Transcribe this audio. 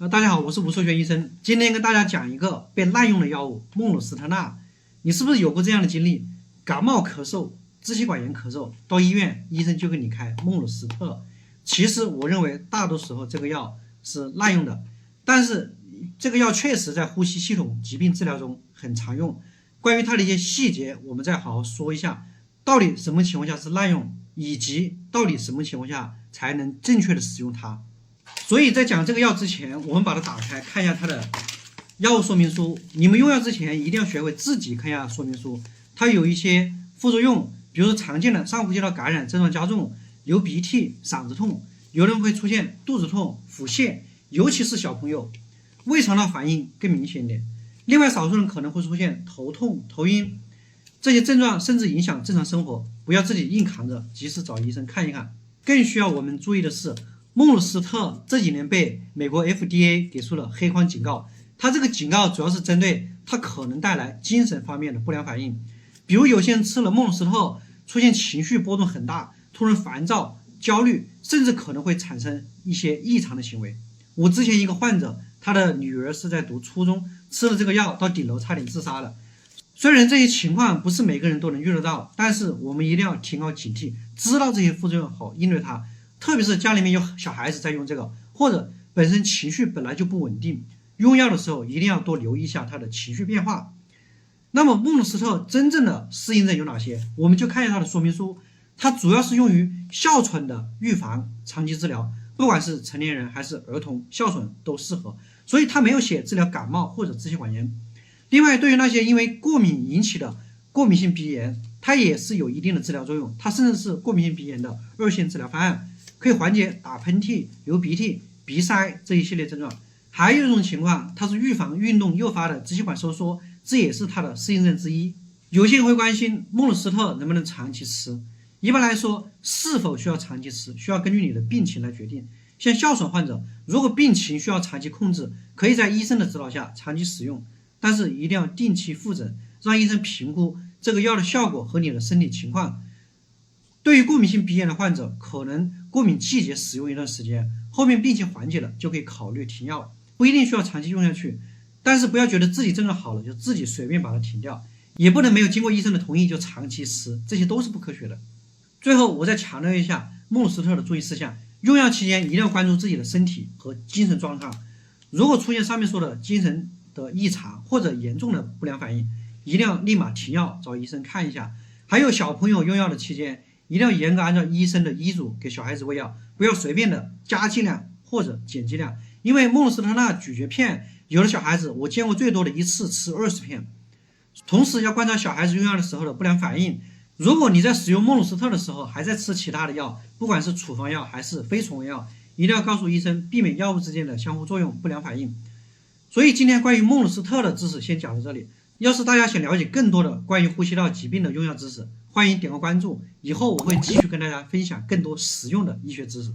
大家好，我是吴寿全医生。今天跟大家讲一个被滥用的药物孟鲁司特钠。你是不是有过这样的经历？感冒咳嗽、支气管炎咳嗽，到医院医生就给你开孟鲁司特。其实我认为大多时候这个药是滥用的，但是这个药确实在呼吸系统疾病治疗中很常用。关于它的一些细节，我们再好好说一下，到底什么情况下是滥用，以及到底什么情况下才能正确的使用它。所以在讲这个药之前，我们把它打开看一下它的药物说明书。你们用药之前一定要学会自己看一下说明书，它有一些副作用，比如说常见的上呼吸道感染症状加重，流鼻涕、嗓子痛，有人会出现肚子痛、腹泻，尤其是小朋友，胃肠道反应更明显一点。另外少数人可能会出现头痛、头晕，这些症状甚至影响正常生活，不要自己硬扛着，及时找医生看一看。更需要我们注意的是，孟鲁司特这几年被美国 FDA 给出了黑框警告，它这个警告主要是针对它可能带来精神方面的不良反应，比如有些人吃了孟鲁司特出现情绪波动很大，突然烦躁、焦虑，甚至可能会产生一些异常的行为。我之前一个患者，他的女儿是在读初中，吃了这个药到顶楼差点自杀了。虽然这些情况不是每个人都能遇得到，但是我们一定要提高警惕，知道这些副作用好应对它。特别是家里面有小孩子在用这个，或者本身情绪本来就不稳定，用药的时候一定要多留意一下他的情绪变化。那么孟鲁司特真正的适应症有哪些？我们就看一下它的说明书。它主要是用于哮喘的预防、长期治疗，不管是成年人还是儿童，哮喘都适合。所以它没有写治疗感冒或者支气管炎。另外，对于那些因为过敏引起的过敏性鼻炎，它也是有一定的治疗作用，它甚至是过敏性鼻炎的2线治疗方案。可以缓解打喷嚏、流鼻涕、鼻塞这一系列症状。还有一种情况，它是预防运动诱发的支气管收缩，这也是它的适应症之一。有些人会关心孟鲁司特能不能长期吃。一般来说，是否需要长期吃，需要根据你的病情来决定。像哮喘患者，如果病情需要长期控制，可以在医生的指导下长期使用，但是一定要定期复诊，让医生评估这个药的效果和你的身体情况。对于过敏性鼻炎的患者，可能过敏季节使用一段时间，后面病情缓解了就可以考虑停药，不一定需要长期用下去。但是不要觉得自己症状好了就自己随便把它停掉，也不能没有经过医生的同意就长期吃，这些都是不科学的。最后我再强调一下孟鲁司特的注意事项，用药期间一定要关注自己的身体和精神状况，如果出现上面说的精神的异常或者严重的不良反应，一定要立马停药，找医生看一下。还有小朋友用药的期间，一定要严格按照医生的医嘱给小孩子喂药，不要随便的加剂量或者减剂量。因为孟鲁司特钠咀嚼片，有的小孩子我见过最多的一次吃20片。同时要观察小孩子用药的时候的不良反应。如果你在使用孟鲁司特的时候还在吃其他的药，不管是处方药还是非处方药，一定要告诉医生，避免药物之间的相互作用不良反应。所以今天关于孟鲁司特的知识先讲到这里。要是大家想了解更多的关于呼吸道疾病的用药知识，欢迎点个关注，以后我会继续跟大家分享更多实用的医学知识。